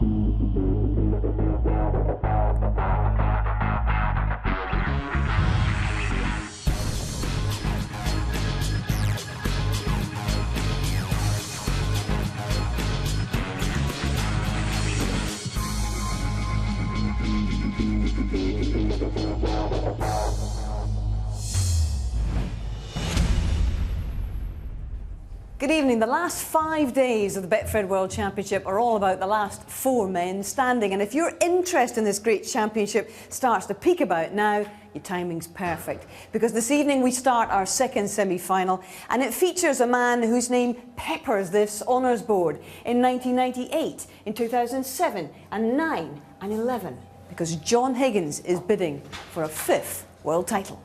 Good evening. The last 5 days of the Betfred World Championship are all about the last 4 men standing. And if your interest in this great championship starts to peak about now, your timing's perfect. Because this evening we start our second semi-final, and it features a man whose name peppers this honours board in 1998, in 2007, and 9 and 11. Because John Higgins is bidding for a 5th world title.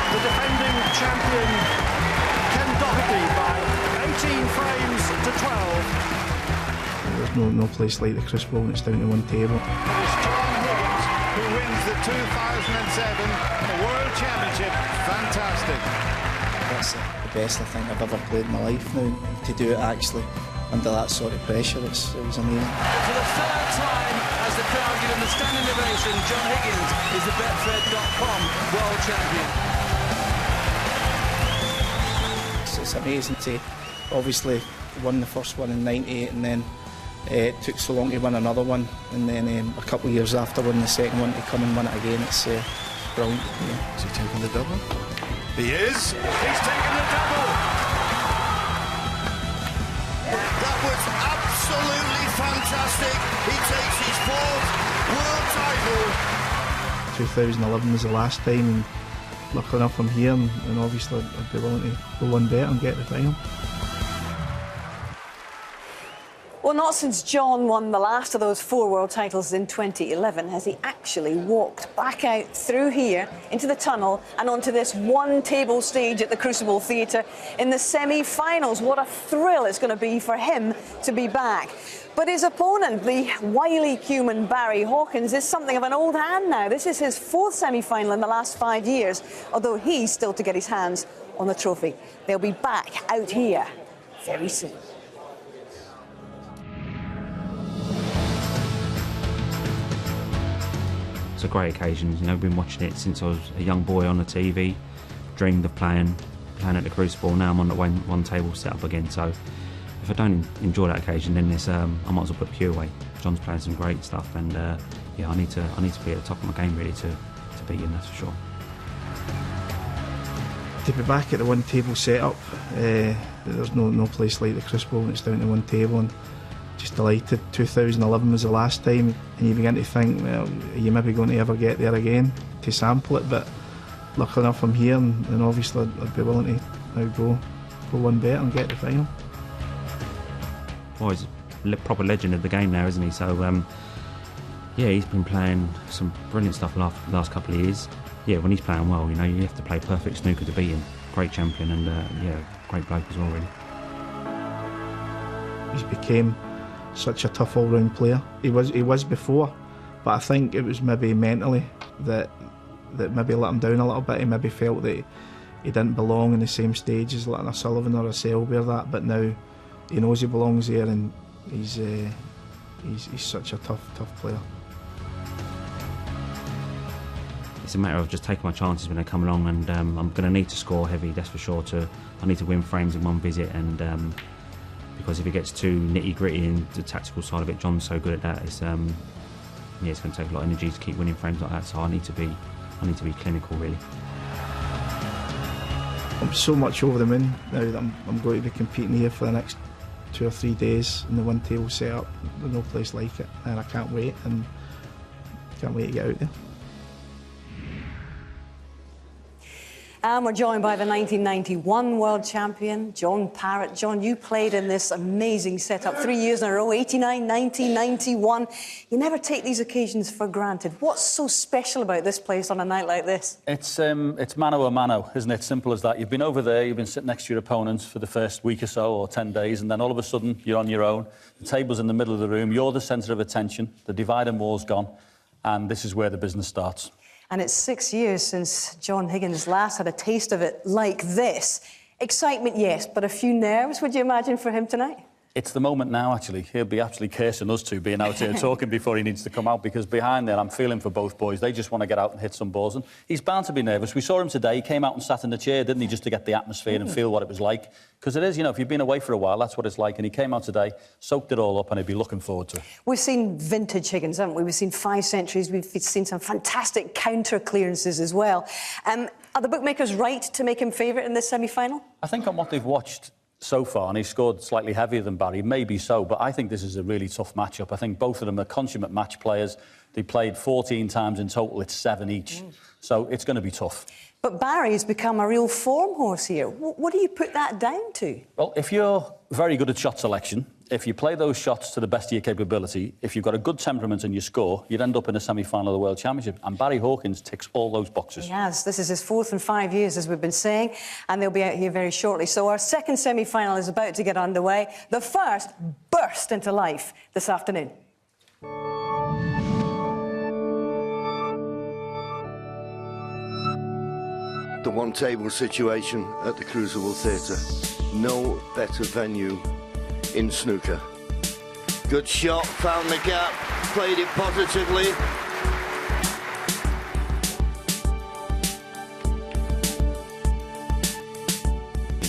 The defending champion Ken Doherty by 18 frames to 12. There's no place like the Crucible when it's down to one table. It's John Higgins who wins the 2007 World Championship. Fantastic. That's the best I think I've ever played in my life now. To do it actually under that sort of pressure, it was amazing. For the third time as the crowd give him the standing ovation, John Higgins is the Betfred.com World Champion. It's amazing to obviously won the first one in '98 and then it took so long to win another one, and then a couple of years after winning the second one to come and win it again. It's brilliant. Yeah. Is he taking the double? He is. He's taking the double. That was absolutely fantastic. He takes his 4th world title. 2011 was the last time, and lucky enough I'm here, and obviously I'd be willing to go one bet and get the final. Well, not since John won the last of those 4 world titles in 2011 has he actually walked back out through here into the tunnel and onto this one-table stage at the Crucible Theatre in the semi-finals. What a thrill it's going to be for him to be back. But his opponent, the wily human Barry Hawkins, is something of an old hand now. This is his 4th semi-final in the last 5 years, although he's still to get his hands on the trophy. They'll be back out here very soon. It's a great occasion. You know, I've been watching it since I was a young boy on the TV. Dreamed of playing at the Crucible. Now I'm on the one table set up again. So if I don't enjoy that occasion, then there's I might as well put Pew away. John's playing some great stuff, and yeah, I need to be at the top of my game really to beat him. That's for sure. To be back at the one table setup, there's no place like the Crucible when it's down to one table, and just delighted. 2011 was the last time, and you begin to think, well, are you maybe going to ever get there again to sample it? But lucky enough I'm here, and obviously I'd be willing to now go one bet and get the final. Well, he's a proper legend of the game now, isn't he? So yeah, he's been playing some brilliant stuff the last couple of years. Yeah, when he's playing well, you know, you have to play perfect snooker to beat him. Great champion, and yeah, great bloke as well, really. He's became such a tough all-round player. He was before, but I think it was maybe mentally that maybe let him down a little bit. He maybe felt that he didn't belong in the same stage as like a Sullivan or a Selby or that, but now he knows he belongs there, and he's such a tough player. It's a matter of just taking my chances when they come along, and I'm going to need to score heavy, that's for sure. I need to win frames in one visit, and because if it gets too nitty-gritty in the tactical side of it, John's so good at that. It's yeah, it's going to take a lot of energy to keep winning frames like that. So I need to be clinical, really. I'm so much over the moon now that I'm going to be competing here for the next 2 or 3 days in the one table setup. There's no place like it, and I can't wait to get out there. And we're joined by the 1991 world champion, John Parrott. John, you played in this amazing setup 3 years in a row, 89, 90, 91. You never take these occasions for granted. What's so special about this place on a night like this? It's mano a mano, isn't it? Simple as that. You've been over there, you've been sitting next to your opponents for the first week or so, or 10 days, and then all of a sudden you're on your own. The table's in the middle of the room, you're the centre of attention, the dividing wall's gone, and this is where the business starts. And it's 6 years since John Higgins last had a taste of it like this. Excitement, yes, but a few nerves, would you imagine, for him tonight? It's the moment now, actually. He'll be absolutely cursing us two being out here talking before he needs to come out, because behind there, I'm feeling for both boys. They just want to get out and hit some balls. And he's bound to be nervous. We saw him today. He came out and sat in the chair, didn't he, just to get the atmosphere and feel what it was like. Because it is, you know, if you've been away for a while, that's what it's like. And he came out today, soaked it all up, and he'd be looking forward to it. We've seen vintage Higgins, haven't we? We've seen 5 centuries. We've seen some fantastic counter clearances as well. Are the bookmakers right to make him favourite in this semi-final? I think on what they've watched so far, and he scored slightly heavier than Barry, maybe so, but I think this is a really tough matchup. I think both of them are consummate match players. They played 14 times in total, it's 7 each. So it's going to be tough. But Barry's become a real form horse here. What do you put that down to? Well, if you're very good at shot selection, if you play those shots to the best of your capability, if you've got a good temperament and you score, you'd end up in a semi-final of the World Championship. And Barry Hawkins ticks all those boxes. He has. This is his 4th in 5 years, as we've been saying, and they'll be out here very shortly. So our second semi-final is about to get underway. The first burst into life this afternoon. The one-table situation at the Crucible Theatre. No better venue in snooker. Good shot, found the gap, played it positively.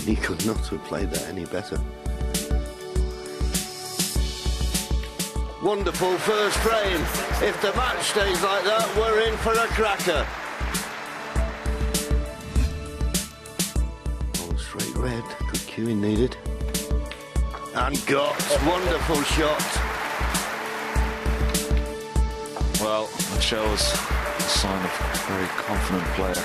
He could not have played that any better. Wonderful first frame. If the match stays like that, we're in for a cracker. Straight red, good cueing needed. And got wonderful shot. Well, that shows a sign of a very confident player.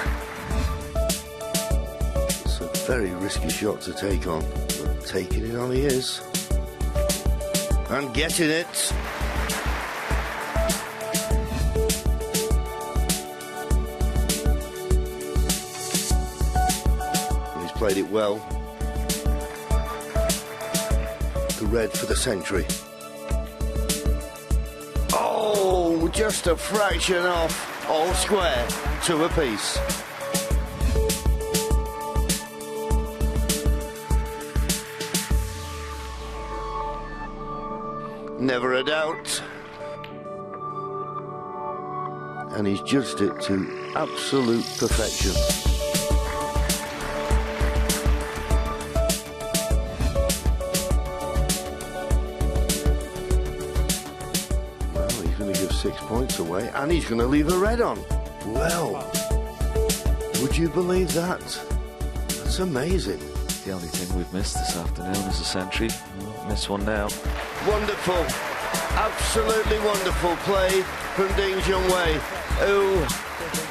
It's a very risky shot to take on, but taking it on he is. And getting it. He's played it well. The red for the century. Oh, just a fraction off. All square, 2 apiece. Never a doubt. And he's judged it to absolute perfection. Well, he's going to give 6 points away, and he's going to leave a red on. Well, would you believe that? That's amazing. The only thing we've missed this afternoon is a century. We'll miss one now. Wonderful, absolutely wonderful play from Ding Junhui, who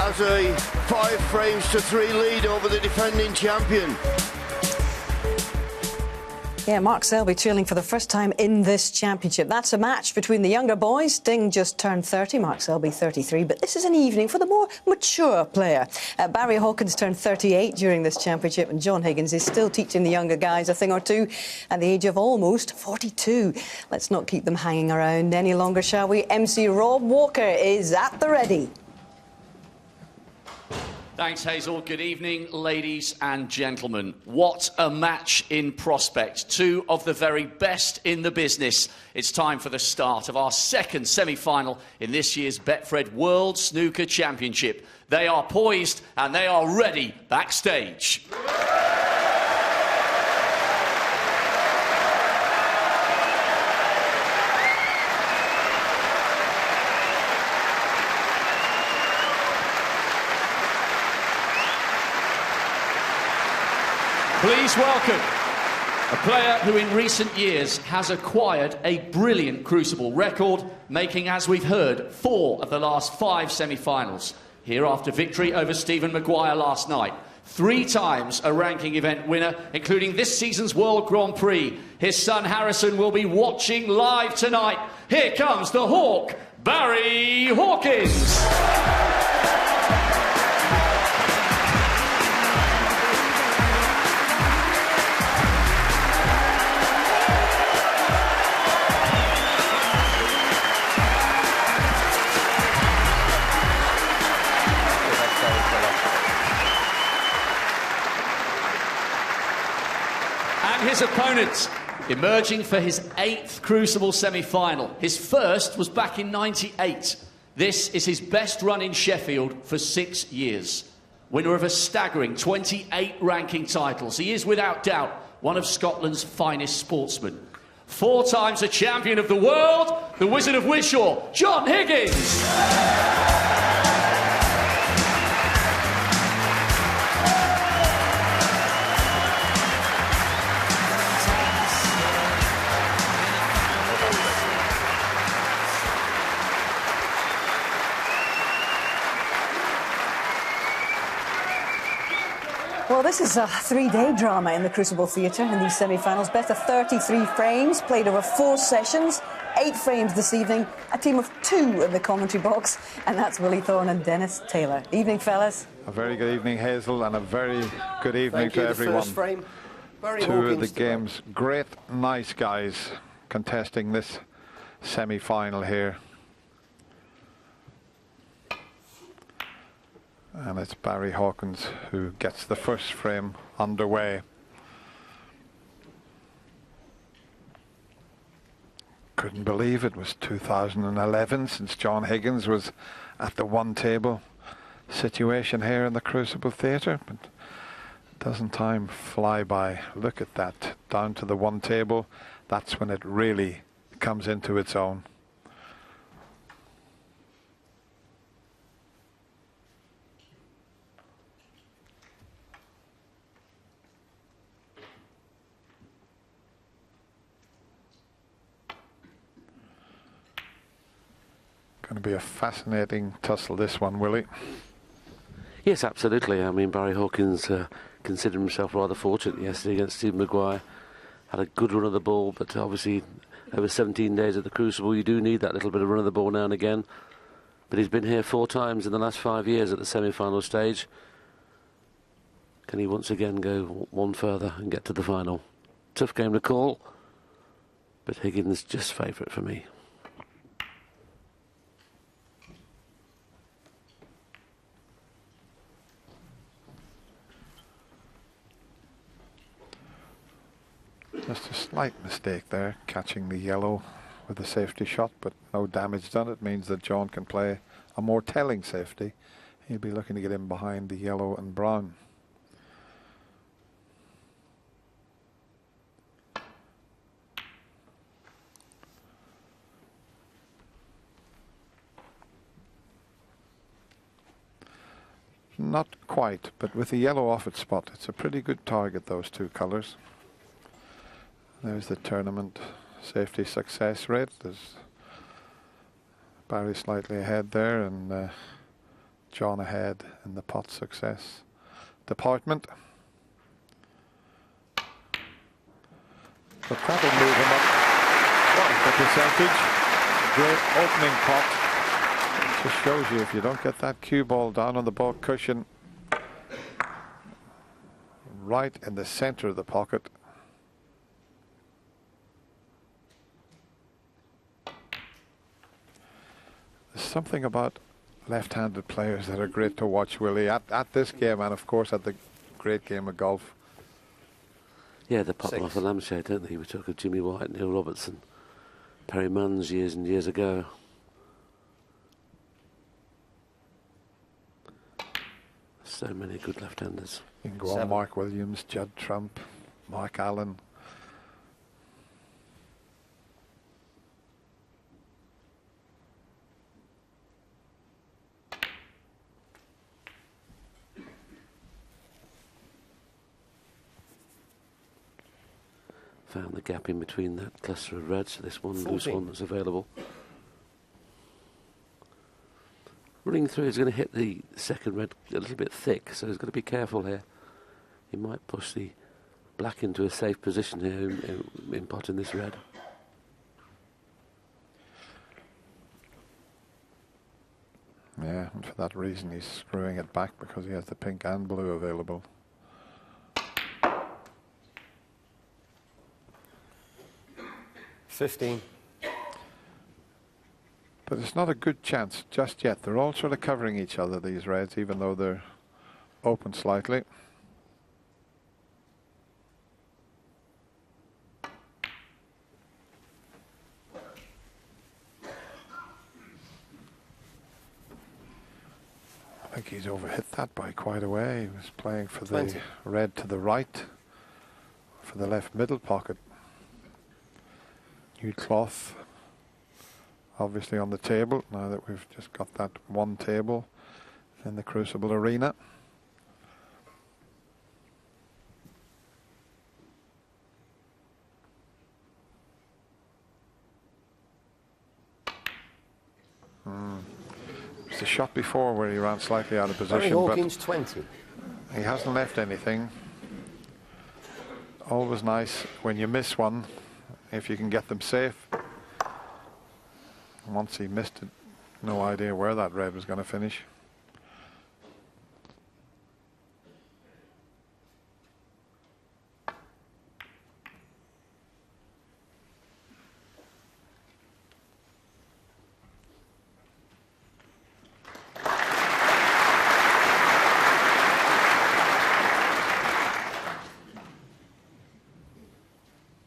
has a 5 frames to 3 lead over the defending champion. Yeah, Mark Selby trailing for the first time in this championship. That's a match between the younger boys. Ding just turned 30, Mark Selby 33, but this is an evening for the more mature player. Barry Hawkins turned 38 during this championship, and John Higgins is still teaching the younger guys a thing or two at the age of almost 42. Let's not keep them hanging around any longer, shall we? MC Rob Walker is at the ready. Thanks, Hazel. Good evening, ladies and gentlemen. What a match in prospect. 2 of the very best in the business. It's time for the start of our second semi-final in this year's Betfred World Snooker Championship. They are poised and they are ready backstage. Please welcome a player who in recent years has acquired a brilliant Crucible record, making, as we've heard, 4 of the last 5 semi-finals. Here after victory over Stephen Maguire last night. 3 times a ranking event winner, including this season's World Grand Prix. His son Harrison will be watching live tonight. Here comes the Hawk, Barry Hawkins. And his opponent, emerging for his 8th Crucible semi-final. His first was back in '98. This is his best run in Sheffield for 6 years. Winner of a staggering 28 ranking titles. He is, without doubt, one of Scotland's finest sportsmen. 4 times a champion of the world, the Wizard of Wishaw, John Higgins. Well, this is a 3-day drama in the Crucible Theatre in these semi-finals. Best of 33 frames, played over 4 sessions, 8 frames this evening, a team of 2 in the commentary box, and that's Willie Thorne and Dennis Taylor. Evening, fellas. A very good evening, Hazel, and a very good evening to everyone. First frame. Very Two of the Hawkins. game's great, nice guys contesting this semi-final here. And it's Barry Hawkins who gets the first frame underway. Couldn't believe it was 2011 since John Higgins was at the one table situation here in the Crucible Theatre. But doesn't time fly by? Look at that, down to the one table. That's when it really comes into its own. Going to be a fascinating tussle, this one, Willie. Yes, absolutely. I mean, Barry Hawkins considered himself rather fortunate yesterday against Steve Maguire. Had a good run of the ball, but obviously over 17 days at the Crucible, you do need that little bit of run of the ball now and again. But he's been here 4 times in the last 5 years at the semi-final stage. Can he once again go one further and get to the final? Tough game to call, but Higgins just favourite for me. Just a slight mistake there, catching the yellow with the safety shot, but no damage done. It means that John can play a more telling safety. He'll be looking to get in behind the yellow and brown. Not quite, but with the yellow off its spot, it's a pretty good target, those 2 colours. There's the tournament safety success rate. There's Barry slightly ahead there, and John ahead in the pot success department. But that'll move him up the percentage. Great opening pot. Just shows you, if you don't get that cue ball down on the ball cushion, right in the centre of the pocket, there's something about left-handed players that are great to watch, Willie, at this game, and of course at the great game of golf. Yeah, they pop them off the lampshade, don't they? We talk of Jimmy White, Neil Robertson, Perry Munns years and years ago. So many good left-handers. You can go on Mark Williams, Judd Trump, Mark Allen. Found the gap in between that cluster of reds, so this one loose one that's available. Running through, he's going to hit the second red a little bit thick, so he's got to be careful here. He might push the black into a safe position here in potting this red. Yeah, and for that reason he's screwing it back, because he has the pink and blue available. But it's not a good chance just yet. They're all sort of covering each other, these reds, even though they're open slightly. I think he's overhit that by quite a way. He was playing for 20. the red to the right, for the left middle pocket. New cloth, obviously on the table, now that we've just got that one table in the Crucible arena. It's the shot before where he ran slightly out of Barry position, Hawkins 20. but he hasn't left anything. Always nice when you miss one, if you can get them safe. Once he missed it, no idea where that red was going to finish.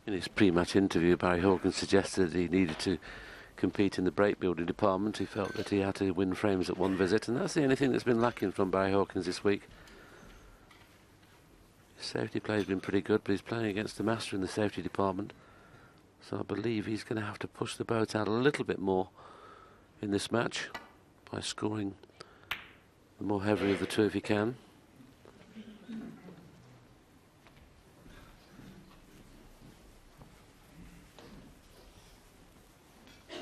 In his pre-match interview, Barry Hawkins suggested that he needed to compete in the break building department. He felt that he had to win frames at one visit, and that's the only thing that's been lacking from Barry Hawkins this week. His safety play has been pretty good, but he's playing against the master in the safety department, so I believe he's going to have to push the boat out a little bit more in this match by scoring the more heavy of the two if he can.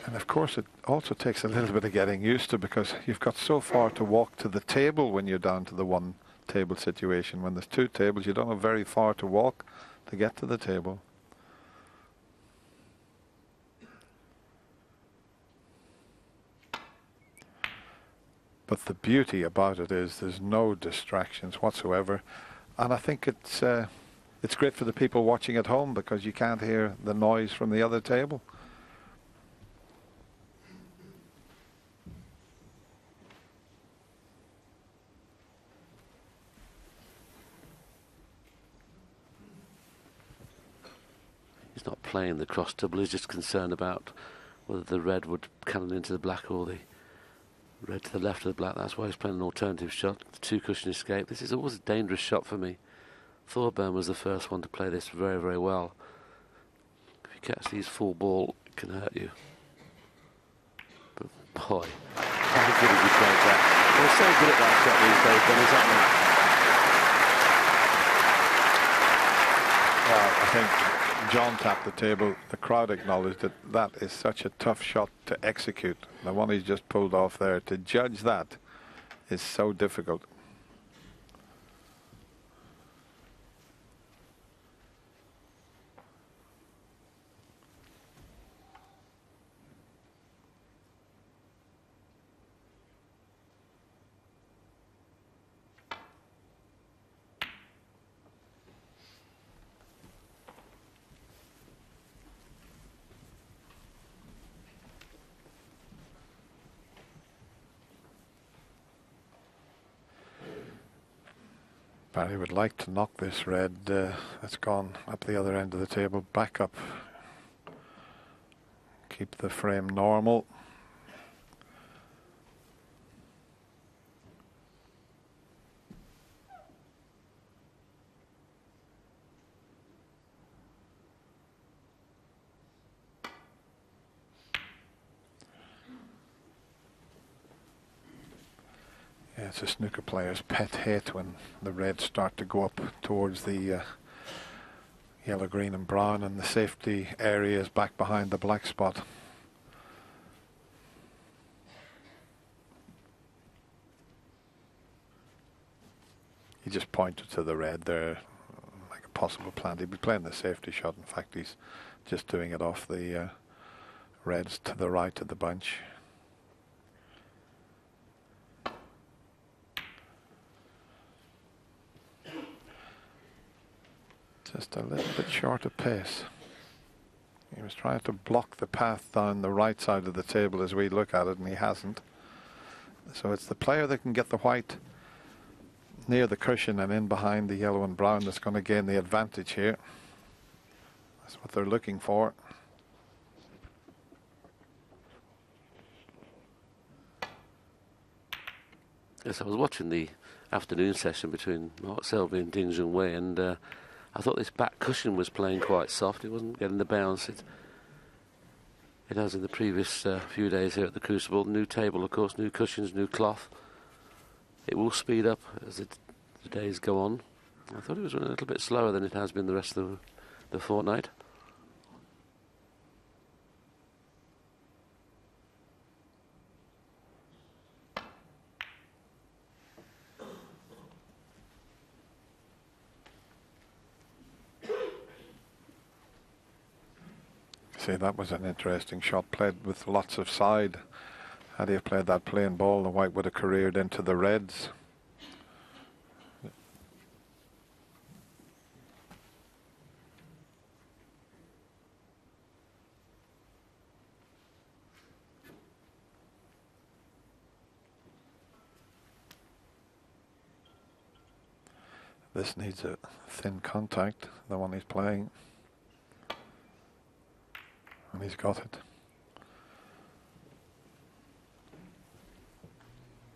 And of course it also takes a little bit of getting used to, because you've got so far to walk to the table when you're down to the one table situation. When there's two tables, you don't have very far to walk to get to the table. But the beauty about it is there's no distractions whatsoever, and I think it's great for the people watching at home, because you can't hear the noise from the other table. He's not playing the cross double, he's just concerned about whether the red would cannon into the black or the red to the left of the black. That's why he's playing an alternative shot, the two cushion escape. This is always a dangerous shot for me. Thorburn was the first one to play this very, very well. If you catch these full ball, it can hurt you. But boy, how good has he played that? They're so good at that shot these days, Ben, is that not? Well, I think John tapped the table. The crowd acknowledged that that is such a tough shot to execute. The one he's just pulled off there, to judge that is so difficult. Barry would like to knock this red that's gone up the other end of the table back up. Keep the frame normal. Yeah, it's a snooker player's pet hate when the reds start to go up towards the yellow, green and brown, and the safety area is back behind the black spot. He just pointed to the red there like a possible plan. He'd be playing the safety shot. In fact, he's just doing it off the reds to the right of the bunch. Just a little bit short of pace. He was trying to block the path down the right side of the table as we look at it, and he hasn't. So it's the player that can get the white near the cushion and in behind the yellow and brown that's going to gain the advantage here. That's what they're looking for. Yes, I was watching the afternoon session between Mark Selby and Ding Junhui, and I thought this back cushion was playing quite soft. It wasn't getting the bounce it has in the previous few days here at the Crucible. New table, of course, new cushions, new cloth. It will speed up as the days go on. I thought it was running a little bit slower than it has been the rest of the fortnight. See, that was an interesting shot, played with lots of side. Had he played that plain ball, the white would have careered into the reds. This needs a thin contact, the one he's playing. And he's got it.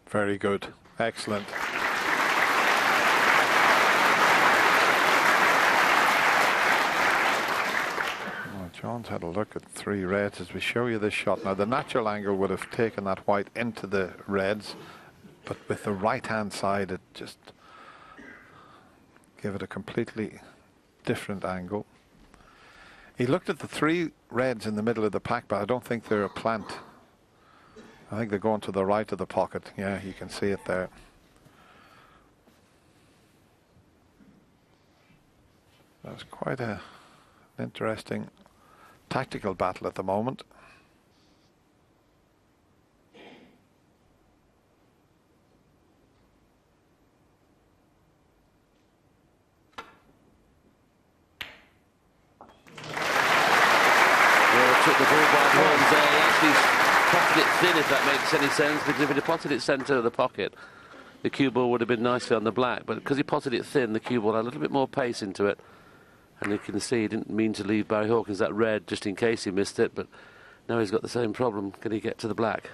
Very good. Excellent. Well, John's had a look at 3 reds as we show you this shot. Now, the natural angle would have taken that white into the reds, but with the right-hand side, it just gave it a completely different angle. He looked at the 3 reds in the middle of the pack, but I don't think they're a plant. I think they're going to the right of the pocket. Yeah, you can see it there. That was quite an interesting tactical battle at the moment. Took the ball by the horns there. He actually potted it thin, if that makes any sense, because if he'd have potted it centre of the pocket, the cue ball would have been nicely on the black. But because he potted it thin, the cue ball had a little bit more pace into it. And you can see he didn't mean to leave Barry Hawkins that red just in case he missed it, but now he's got the same problem. Can he get to the black?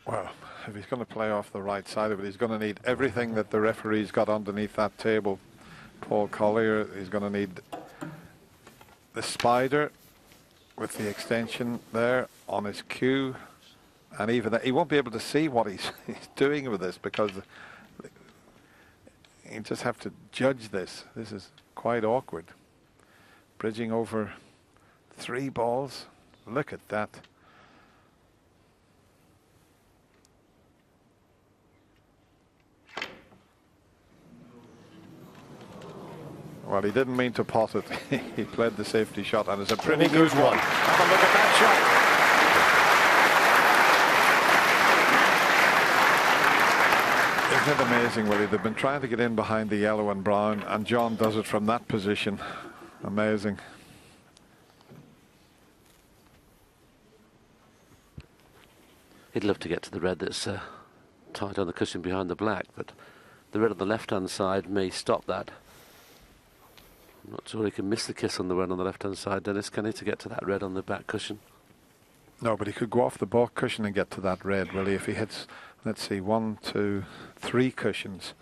Well, if he's going to play off the right side of it, he's going to need everything that the referee's got underneath that table. Paul Collier, he's going to need the spider with the extension there on his cue, and even that, he won't be able to see what he's doing with this, because you just have to judge this. This is quite awkward. Bridging over 3 balls. Look at that. Well, he didn't mean to pot it. He played the safety shot, and it's a pretty good one. Have a look at that shot. Isn't it amazing, Willie? They've been trying to get in behind the yellow and brown, and John does it from that position. Amazing. He'd love to get to the red that's tight on the cushion behind the black, but the red on the left-hand side may stop that. I'm not sure he can miss the kiss on the red on the left-hand side, Dennis, can he, to get to that red on the back cushion? No, but he could go off the back cushion and get to that red, Willie, if he hits, let's see, 1, 2, 3 cushions.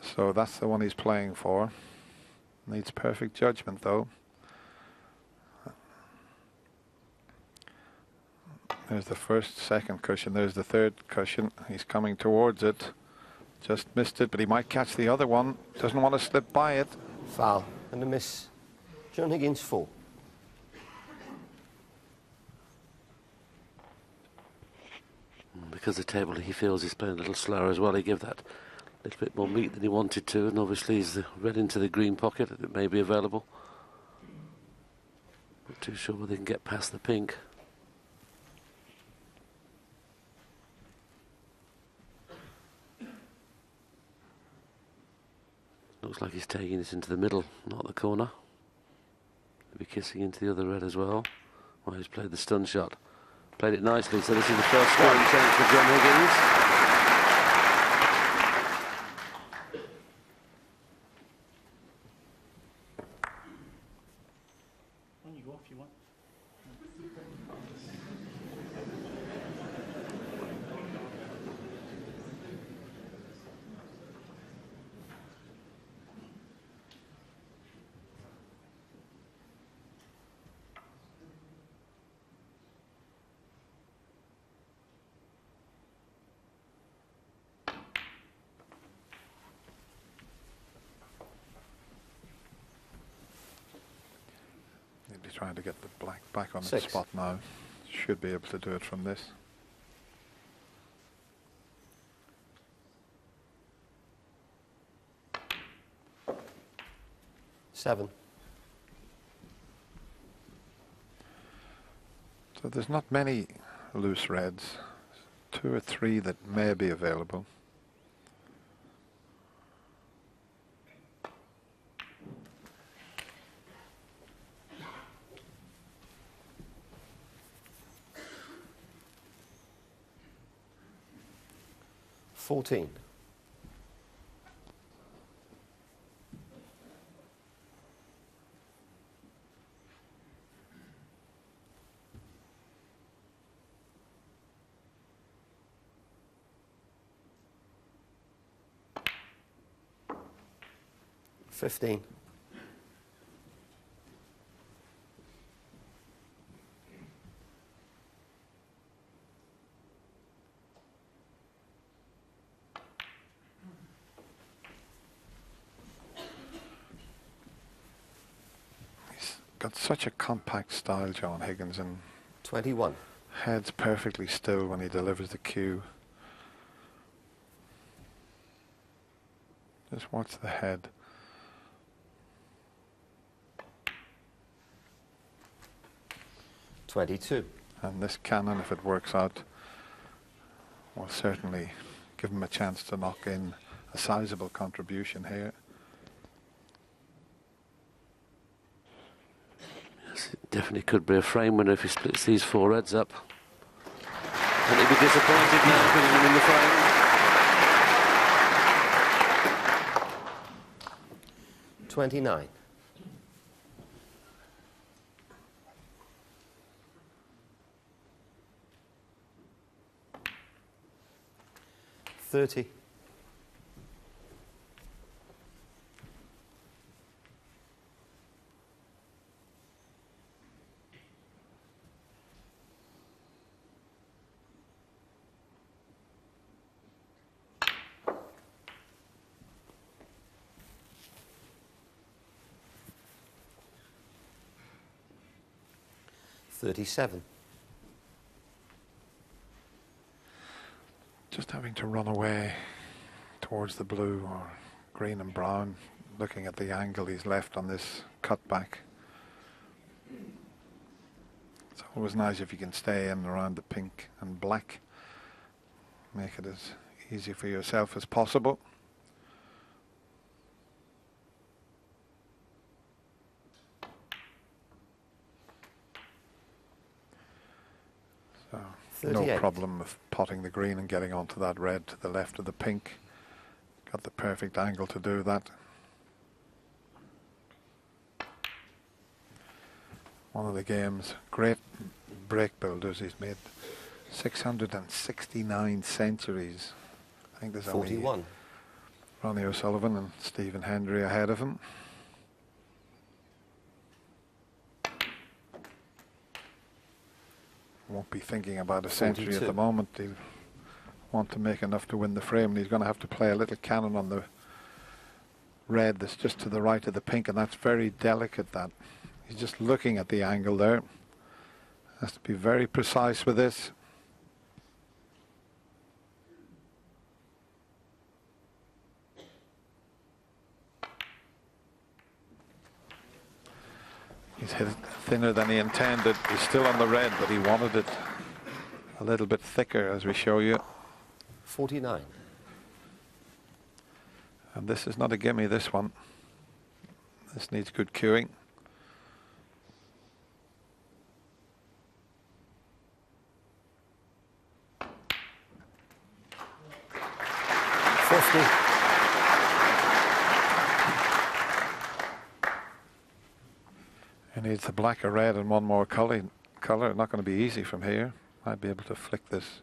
So that's the one he's playing for. Needs perfect judgment, though. There's the first, second cushion. There's the third cushion. He's coming towards it. Just missed it, but he might catch the other one. Doesn't want to slip by it. Foul. And a miss. John Higgins 4. Because the table, he feels he's playing a little slower as well. He gave that a little bit more meat than he wanted to, and obviously he's red into the green pocket. It may be available. Not too sure whether they can get past the pink. Looks like he's taking it into the middle, not the corner. Maybe kissing into the other red as well. Well, he's played the stun shot. Played it nicely, so this is the first scoring chance for John Higgins. trying to get the black back on its 6. spot now. Should be able to do it from this. 7. So there's not many loose reds. 2 or 3 that may be available. $14. $15. He's got such a compact style, John Higgins, and 21. heads perfectly still when he delivers the cue. Just watch the head. $22. And this cannon, if it works out, will certainly give him a chance to knock in a sizable contribution here. Yes, it definitely could be a frame winner if he splits these 4 reds up. And he'll be disappointed now putting them in the frame. $29. $30. $37. Just having to run away towards the blue or green and brown, looking at the angle he's left on this cutback. It's always nice if you can stay in around the pink and black. Make it as easy for yourself as possible. So no 38. problem of potting the green and getting onto that red to the left of the pink. Got the perfect angle to do that. One of the game's great break builders. He's made 669 centuries. I think there's 41. only Ronnie O'Sullivan and Stephen Hendry ahead of him. Won't be thinking about a century 42. at the moment. He'll want to make enough to win the frame, and he's going to have to play a little cannon on the red that's just to the right of the pink, and that's very delicate. That he's just looking at the angle there. Has to be very precise with this. He's hit it thinner than he intended. He's still on the red, but he wanted it a little bit thicker, as we show you. 49. And this is not a gimme, this one. This needs good cueing. He needs the black or red and one more color. Not going to be easy from here. Might be able to flick this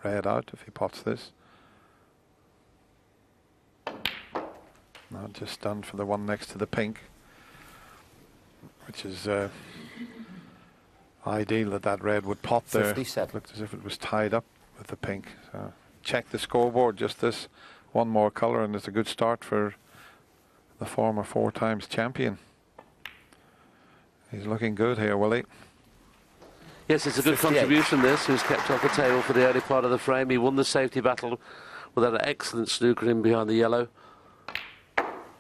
red out if he pots this. Not just done for the one next to the pink, which is ideal that red would pot there. 57. Looked as if it was tied up with the pink. So check the scoreboard, just this one more color, and it's a good start for the former 4 times champion. He's looking good here, Willie. Yes, it's a good 58. contribution, this. He was kept off the table for the early part of the frame. He won the safety battle with that excellent snooker in behind the yellow.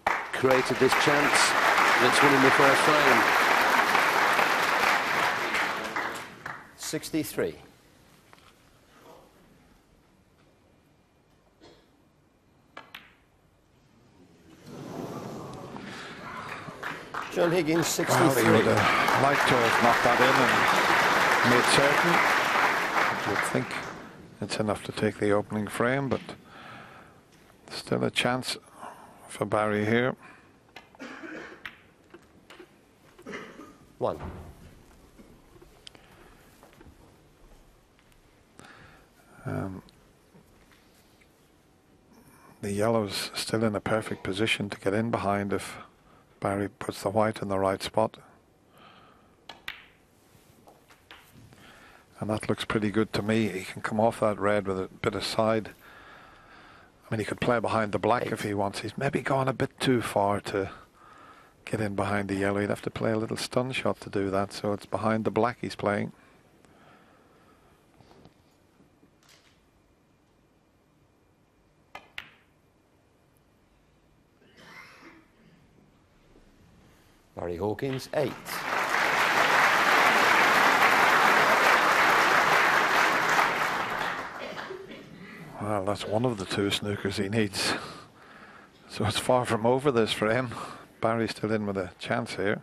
Created this chance. Let's win in the first frame. 63. John Higgins, 63. Well, he would have liked to have knocked that in and made certain. I would think it's enough to take the opening frame, but still a chance for Barry here. 1. The yellow's still in a perfect position to get in behind if Barry puts the white in the right spot. And that looks pretty good to me. He can come off that red with a bit of side. I mean, he could play behind the black if he wants. He's maybe gone a bit too far to get in behind the yellow. He'd have to play a little stun shot to do that. So it's behind the black he's playing. Barry Hawkins, 8. Well, that's one of the two snookers he needs. So it's far from over this for him. Barry's still in with a chance here.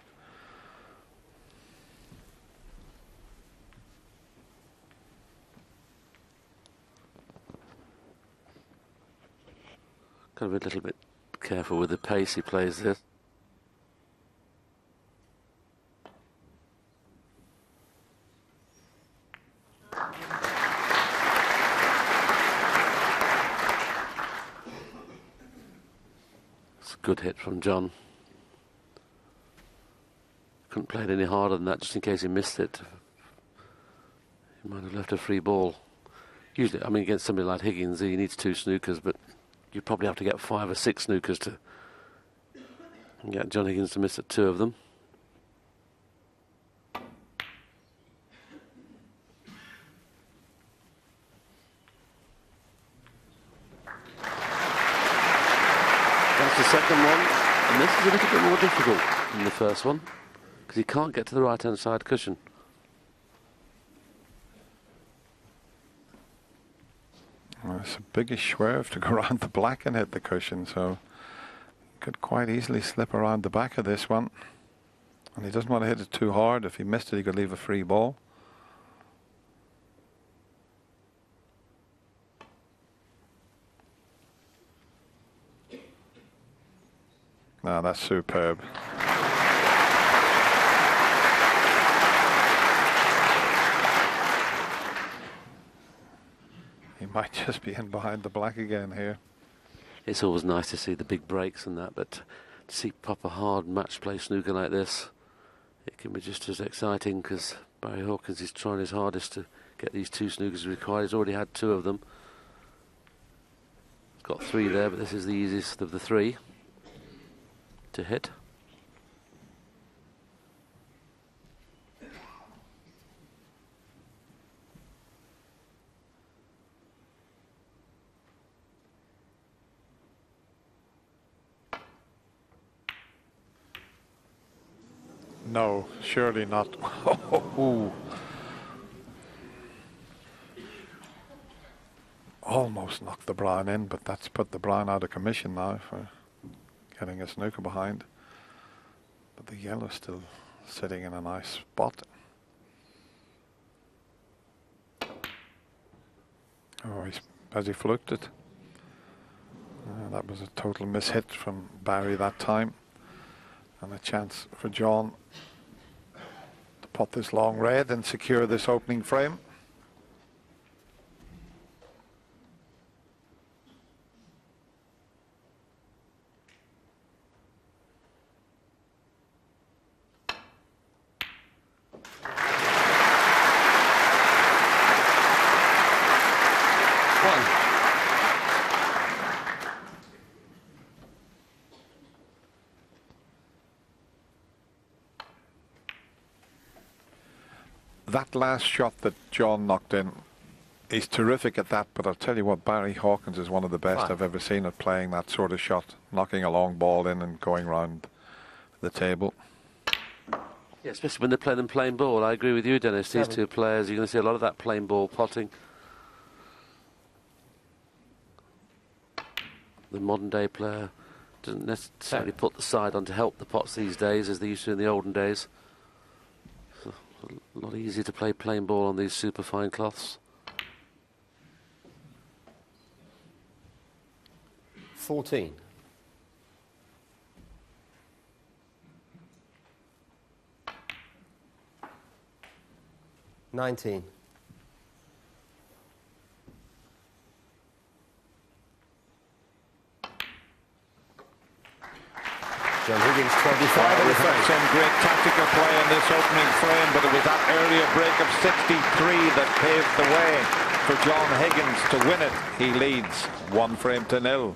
Got to be a little bit careful with the pace he plays this. Good hit from John. Couldn't play it any harder than that, just in case he missed it. He might have left a free ball. Usually, I mean, against somebody like Higgins, he needs 2 snookers, but you probably have to get 5 or 6 snookers to get John Higgins to miss at 2 of them. The second one, and this is a little bit more difficult than the first one because he can't get to the right hand side cushion. Well, it's a biggish swerve to go around the black and hit the cushion, so he could quite easily slip around the back of this one. And he doesn't want to hit it too hard. If he missed it, he could leave a free ball. No, that's superb. He might just be in behind the black again here. It's always nice to see the big breaks and that, but to see proper hard match play snooker like this, it can be just as exciting because Barry Hawkins is trying his hardest to get these 2 snookers required. He's already had 2 of them. He's got 3 there, but this is the easiest of the 3 to hit. No, surely not. Almost knocked the brown in, but that's put the brown out of commission now for getting a snooker behind. But the yellow's still sitting in a nice spot. Oh, has he fluked it? That was a total mishit from Barry that time. And a chance for John to pot this long red and secure this opening frame. That last shot that John knocked in, he's terrific at that, but I'll tell you what, Barry Hawkins is one of the best I've ever seen at playing that sort of shot, knocking a long ball in and going round the table. Yeah, especially when they're playing plain ball. I agree with you, Dennis. These two players, you're going to see a lot of that plain ball potting. The modern day player doesn't necessarily put the side on to help the pots these days as they used to in the olden days. So a lot easier to play plain ball on these super fine cloths. 14. 19. John Higgins, 25 in the frame. Some great tactical play in this opening frame, but it was that earlier break of 63 that paved the way for John Higgins to win it. He leads 1-0.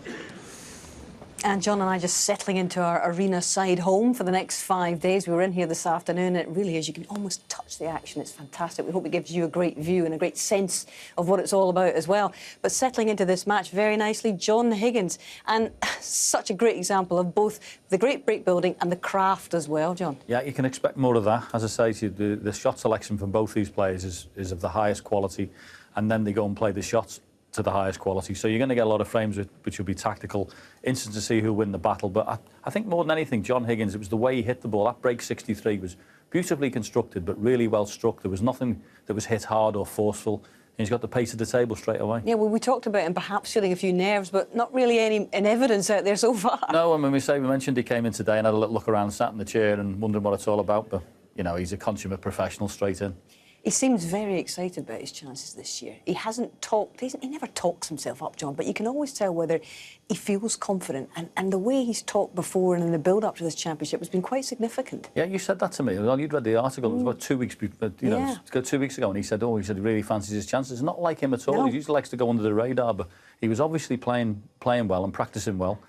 And John and I just settling into our arena side home for the next 5 days. We were in here this afternoon. It really is. You can almost touch the action. It's fantastic. We hope it gives you a great view and a great sense of what it's all about as well. But settling into this match very nicely, John Higgins. And such a great example of both the great break building and the craft as well, John. Yeah, you can expect more of that. As I say to you, the shot selection from both these players is of the highest quality. And then they go and play the shots to the highest quality. So you're going to get a lot of frames which will be tactical, instant to see who'll win the battle. But I think more than anything, John Higgins, it was the way he hit the ball. That break 63 was beautifully constructed, but really well struck. There was nothing that was hit hard or forceful. And he's got the pace of the table straight away. Yeah, well, we talked about him perhaps feeling a few nerves, but not really any evidence out there so far. No, I mean, we mentioned he came in today and had a little look around, sat in the chair and wondering what it's all about. But, you know, he's a consummate professional straight in. He seems very excited about his chances this year. He hasn't talked, he never talks himself up, John, but you can always tell whether he feels confident. And the way he's talked before and in the build-up to this championship has been quite significant. Yeah, you said that to me. Well, you'd read the article. It was about 2 weeks, you know, 2 weeks ago, and he said he really fancies his chances. It's not like him at all. No. He usually likes to go under the radar, but he was obviously playing well and practising well.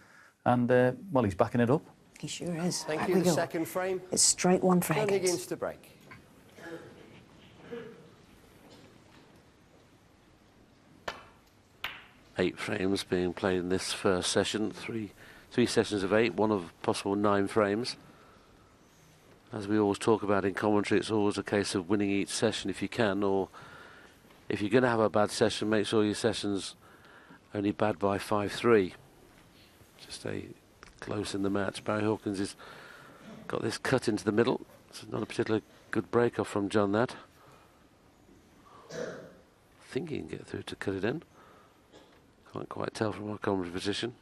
And, well, he's backing it up. He sure is. Thank you. The second frame. It's strike one for John Higgins. Higgins to break. Eight frames being played in this first session. Three sessions of 8, one of possible 9 frames. As we always talk about in commentary, it's always a case of winning each session if you can, or if you're going to have a bad session, make sure your session's only bad by 5-3. Just stay close in the match. Barry Hawkins has got this cut into the middle. It's not a particularly good break off from John, that. I think he can get through to cut it in. Can't quite tell from our commentary position.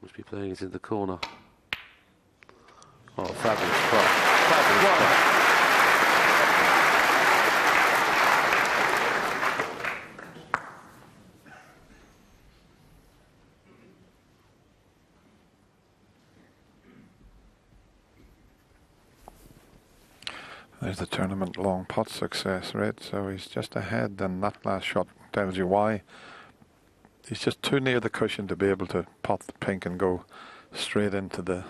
Must be playing it in the corner. Oh, fabulous spot. Fabulous spot. There's the tournament long pot success rate, so he's just ahead, and that last shot tells you why. He's just too near the cushion to be able to pot the pink and go straight into the,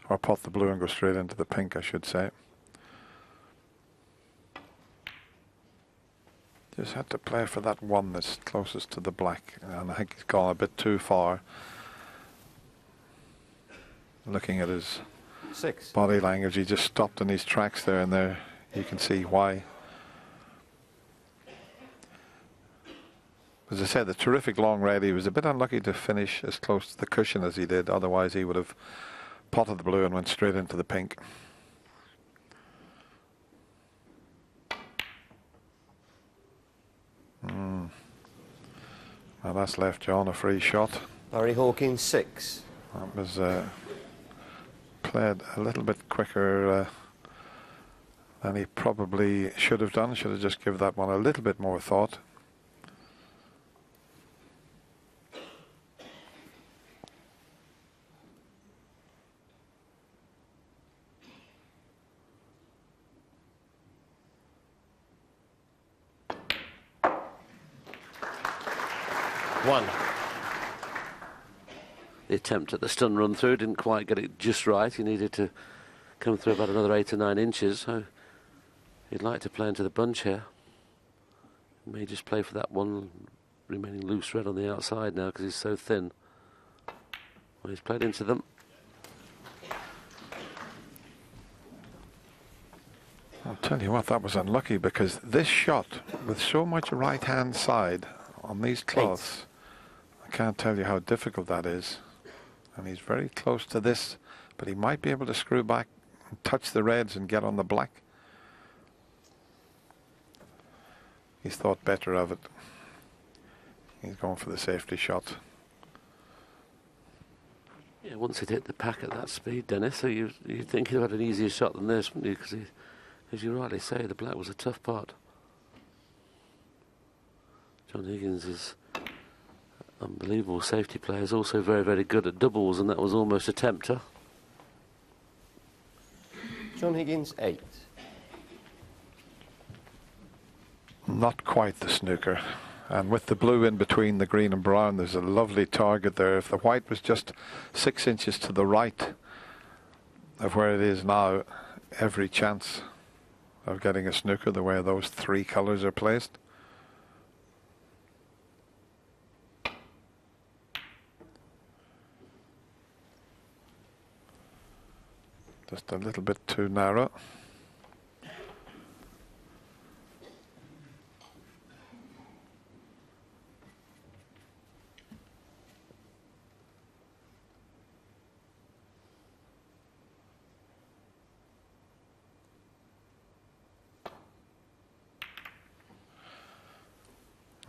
or pot the blue and go straight into the pink, I should say. Just had to play for that one that's closest to the black, and I think he's gone a bit too far. Looking at his 6. body language, he just stopped in his tracks there, and there you can see why. As I said, the terrific long red. He was a bit unlucky to finish as close to the cushion as he did, otherwise he would have potted the blue and went straight into the pink. Well, that's left John a free shot. Barry Hawkins, 6. That was played a little bit quicker than he probably should have done. Should have just given that one a little bit more thought. The attempt at the stun run through didn't quite get it just right. He needed to come through about another 8 or 9 inches, so he'd like to play into the bunch here. May just play for that one remaining loose red on the outside now because he's so thin. Well, he's played into them. I'll tell you what, that was unlucky, because this shot, with so much right-hand side on these cloths, I can't tell you how difficult that is. And he's very close to this, but he might be able to screw back and touch the reds and get on the black. He's thought better of it. He's going for the safety shot. Yeah, once it hit the pack at that speed, Dennis, so you think he'd had an easier shot than this, wouldn't you? Because, as you rightly say, the black was a tough part. John Higgins is unbelievable safety player. He's also very, very good at doubles, and that was almost a tempter. John Higgins, 8. Not quite the snooker. And with the blue in between the green and brown, there's a lovely target there. If the white was just 6 inches to the right of where it is now, every chance of getting a snooker the way those 3 colours are placed. Just a little bit too narrow.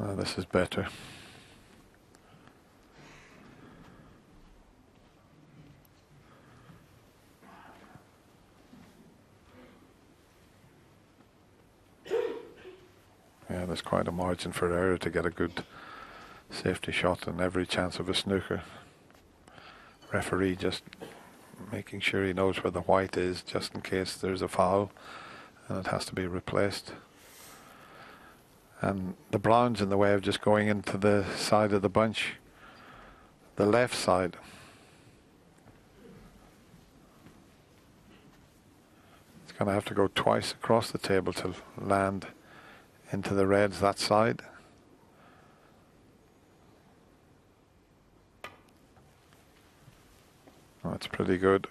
Oh, this is better. Yeah, there's quite a margin for error to get a good safety shot and every chance of a snooker. Referee just making sure he knows where the white is just in case there's a foul and it has to be replaced. And the brown's in the way of just going into the side of the bunch, the left side. It's going to have to go twice across the table to land into the reds that side. Oh, that's pretty good.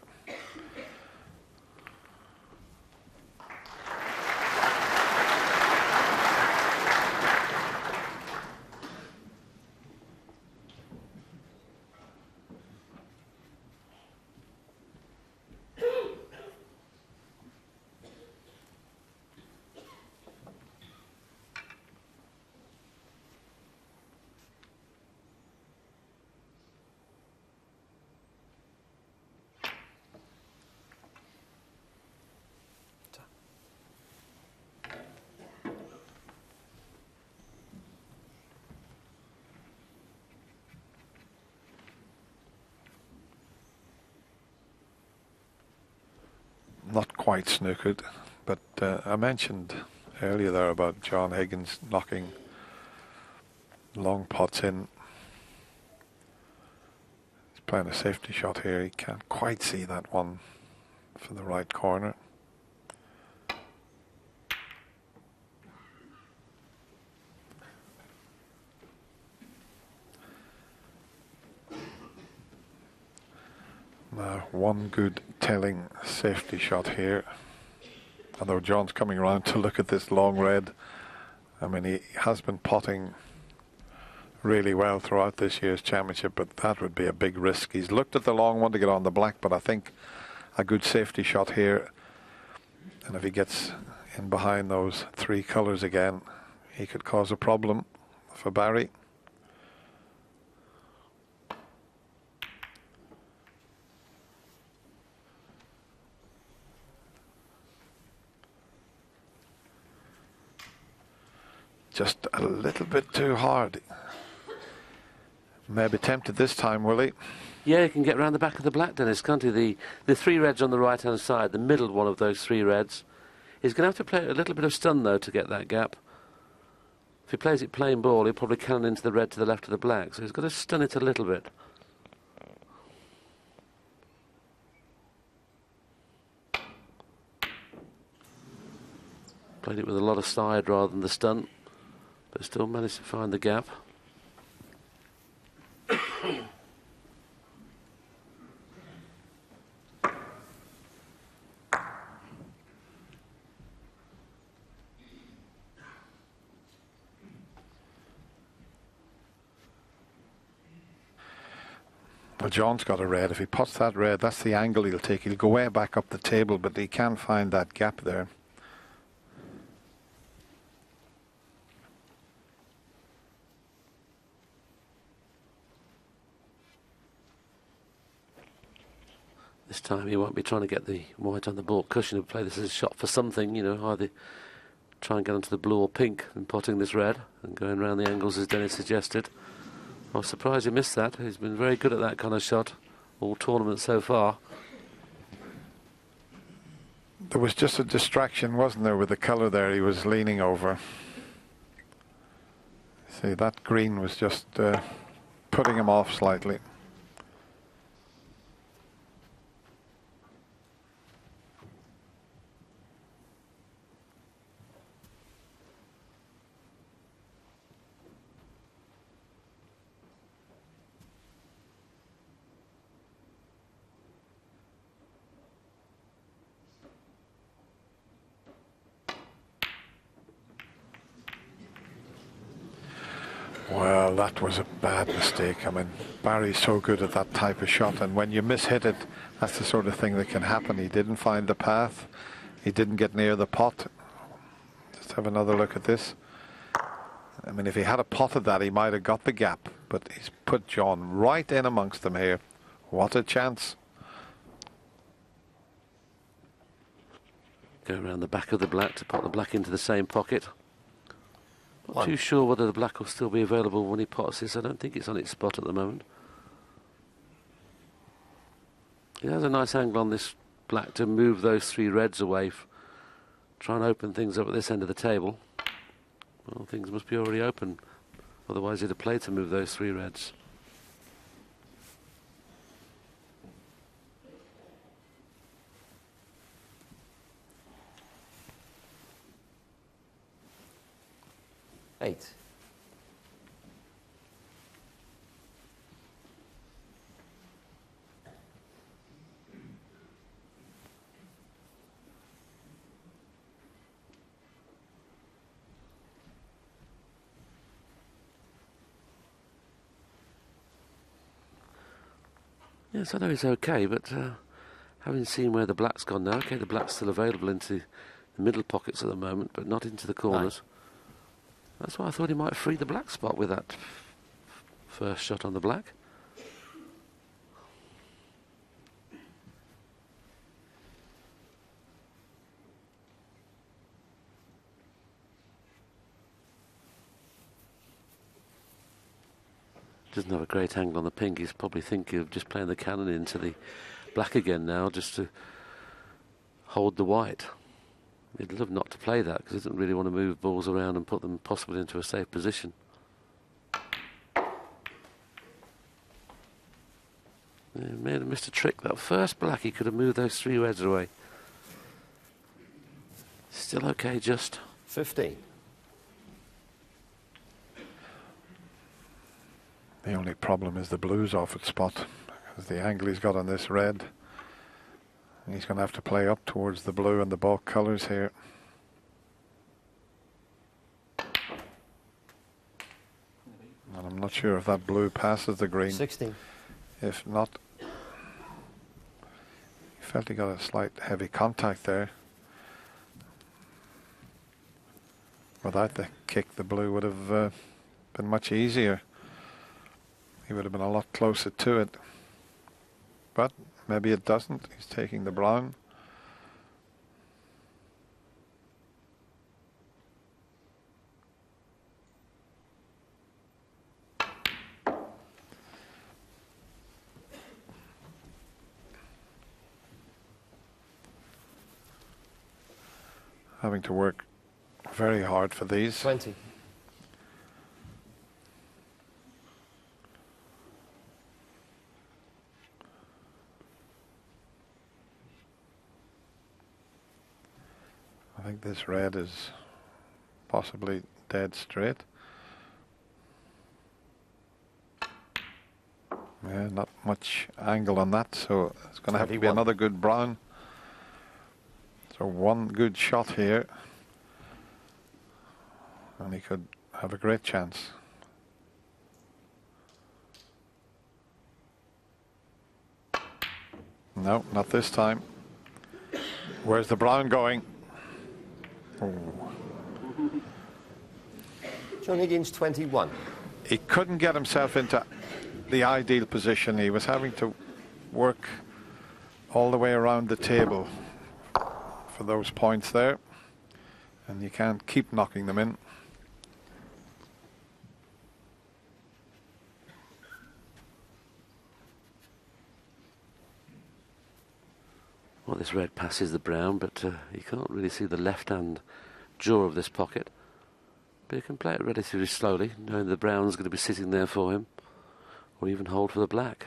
Not quite snookered, but I mentioned earlier there about John Higgins knocking long pots in. He's playing a safety shot here. He can't quite see that one for the right corner. Now, one good telling safety shot here. Although John's coming around to look at this long red. I mean, he has been potting really well throughout this year's championship, but that would be a big risk. He's looked at the long one to get on the black, but I think a good safety shot here. And if he gets in behind those 3 colours again, he could cause a problem for Barry. Just a little bit too hard. Maybe tempted this time, will he? Yeah, he can get round the back of the black, Dennis, can't he? The 3 reds on the right-hand side, the middle one of those 3 reds. He's going to have to play a little bit of stun, though, to get that gap. If he plays it plain ball, he'll probably cannon into the red to the left of the black, so he's got to stun it a little bit. Played it with a lot of side rather than the stunt, but still managed to find the gap. Well, John's got a red. If he puts that red, that's the angle he'll take. He'll go way back up the table, but he can't find that gap there. This time he won't be trying to get the white on the ball cushion. He'll play this as a shot for something, you know, either try and get onto the blue or pink and potting this red and going around the angles as Dennis suggested. I was surprised he missed that. He's been very good at that kind of shot all tournament so far. There was just a distraction, wasn't there, with the colour there he was leaning over. See, that green was just putting him off slightly. Well, that was a bad mistake. I mean, Barry's so good at that type of shot, and when you miss-hit it, that's the sort of thing that can happen. He didn't find the path. He didn't get near the pot. Just have another look at this. I mean, if he had a potted that, he might have got the gap, but he's put John right in amongst them here. What a chance. Go around the back of the black to put the black into the same pocket. Not too sure whether the black will still be available when he pots this. I don't think it's on its spot at the moment. He has a nice angle on this black to move those three reds away. Try and open things up at this end of the table. Well, things must be already open. Otherwise he'd have played to move those three reds. Eight. Yes, I know he's okay, but having seen where the black's gone now, okay, the black's still available into the middle pockets at the moment, but not into the corners. That's why I thought he might free the black spot with that first shot on the black. Doesn't have a great angle on the pink. He's probably thinking of just playing the cannon into the black again now, just to hold the white. He'd love not to play that because he doesn't really want to move balls around and put them possibly into a safe position. He may have missed a trick. That first black, he could have moved those three reds away. Still okay, just 15. The only problem is the blue's off its spot because the angle he's got on this red. He's going to have to play up towards the blue and the bulk colours here. And I'm not sure if that blue passes the green. 16. If not, he felt he got a slight heavy contact there. Without the kick, the blue would have been much easier. He would have been a lot closer to it. But maybe it doesn't. He's taking the brown. Having to work very hard for these. 20. I think this red is possibly dead straight. Yeah, not much angle on that, so it's going to have to be another good brown. So one good shot here, and he could have a great chance. No, not this time. Where's the brown going? Oh. John Higgins, 21. He couldn't get himself into the ideal position. He was having to work all the way around the table for those points there, and you can't keep knocking them in. Well, this red passes the brown, but you can't really see the left-hand jaw of this pocket. But he can play it relatively slowly, knowing the brown's going to be sitting there for him, or even hold for the black.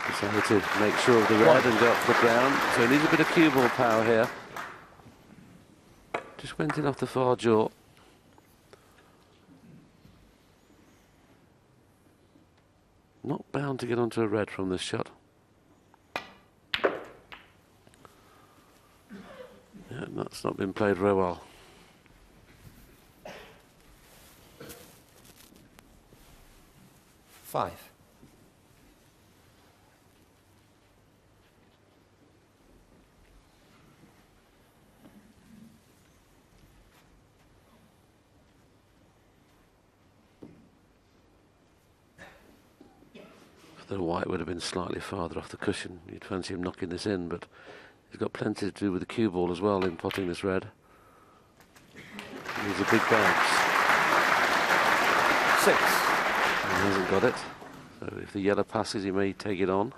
Decided to make sure of the red and go up for the brown, so he needs a bit of cue ball power here. Just went in off the far jaw. Not bound to get onto a red from this shot. Yeah, that's not been played very well. Five. The white would have been slightly farther off the cushion. You'd fancy him knocking this in, but he's got plenty to do with the cue ball as well in potting this red. He's a big bounce. 6. He hasn't got it. So if the yellow passes, he may take it on.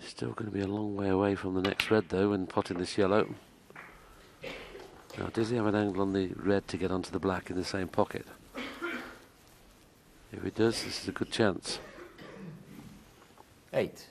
Still going to be a long way away from the next red though when potting this yellow. Now does he have an angle on the red to get onto the black in the same pocket? If he does, this is a good chance. 8.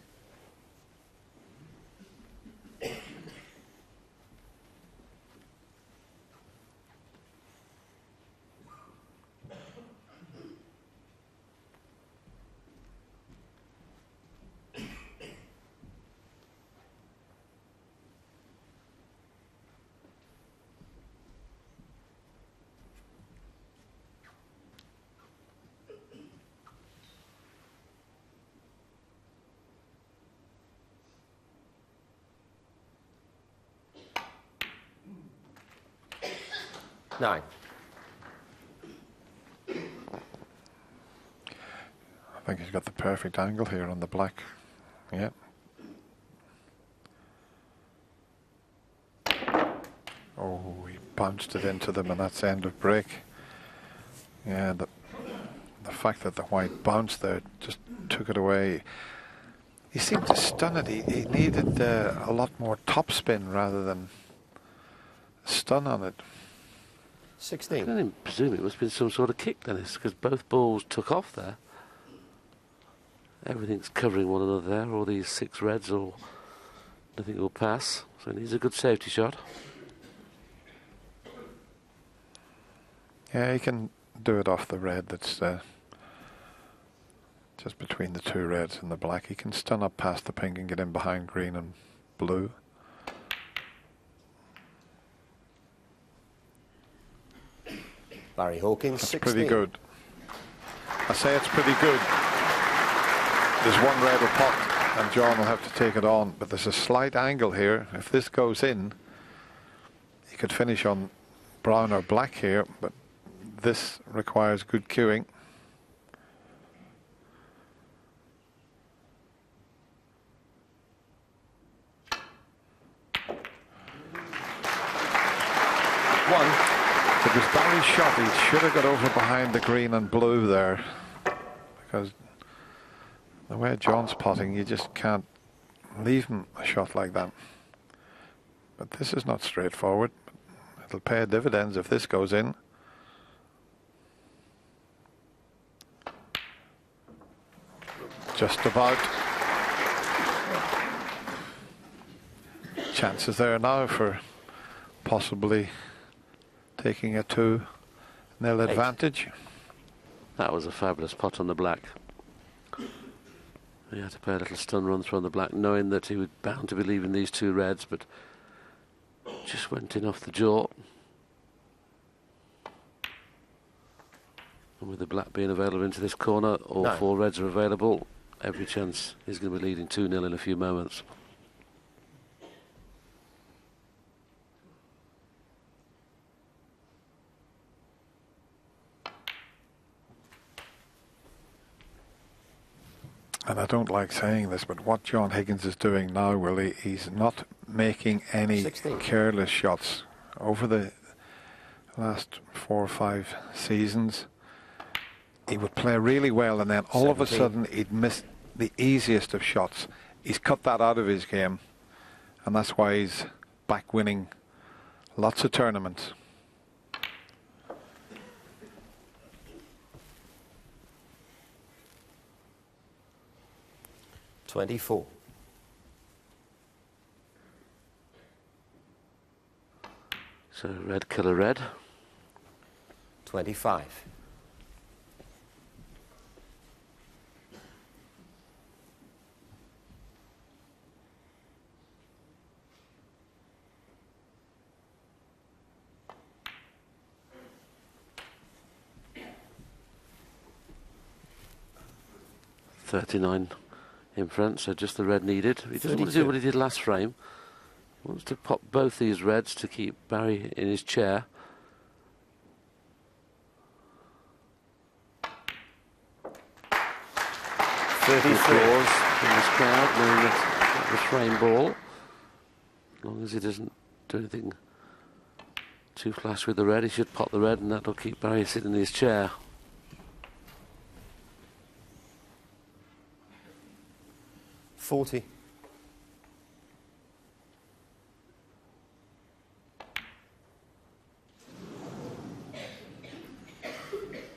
Nine. I think he's got the perfect angle here on the black. Yeah. Oh, he bounced it into them, and that's end of break. Yeah, the fact that the white bounced there just took it away. He seemed to stun it. He needed a lot more topspin rather than stun on it. 16. I can presume it must have been some sort of kick, Dennis, because both balls took off there. Everything's covering one another there, all these 6 reds, or nothing will pass. So he needs a good safety shot. Yeah, he can do it off the red that's just between the 2 reds and the black. He can stun up past the pink and get in behind green and blue. Barry Hawkins, That's 16. pretty good. I say it's pretty good. There's one red will pot and John will have to take it on, but there's a slight angle here. If this goes in, he could finish on brown or black here, but this requires good cueing. It was Barry's shot. He should have got over behind the green and blue there, because the way John's potting, you just can't leave him a shot like that. But this is not straightforward. It'll pay dividends if this goes in. Just about. Chances there now for possibly taking a 2-0 advantage. That was a fabulous pot on the black. He had to play a little stun run through on the black, knowing that he was bound to be leaving these 2 reds, but just went in off the jaw. And with the black being available into this corner, all 4 reds are available. Every chance he's going to be leading 2-0 in a few moments. And I don't like saying this, but what John Higgins is doing now, Willie, he's not making any 16. careless shots. Over the last 4 or 5 seasons, he would play really well, and then all of a sudden he'd miss the easiest of shots. He's cut that out of his game, and that's why he's back winning lots of tournaments. $24. So red colour red. 25. $39 in front, so just the red needed. He doesn't want to do what he did last frame. He wants to pop both these reds to keep Barry in his chair. Applause from this crowd, knowing that the frame ball. As long as he doesn't do anything too flash with the red, he should pop the red, and that'll keep Barry sitting in his chair. $40.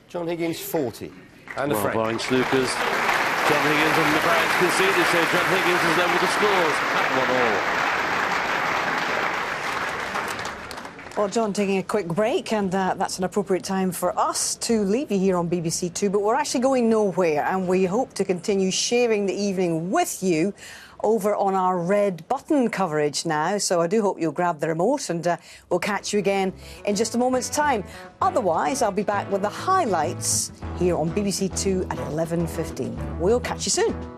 John Higgins 40 and a Well, frame. barring snookers, John Higgins and the Barons conceded, so John Higgins has leveled the scores at 1-all. Well, John, taking a quick break, and that's an appropriate time for us to leave you here on BBC Two, but we're actually going nowhere, and we hope to continue sharing the evening with you over on our red button coverage now. So I do hope you'll grab the remote, and we'll catch you again in just a moment's time. Otherwise, I'll be back with the highlights here on BBC Two at 11:15. We'll catch you soon.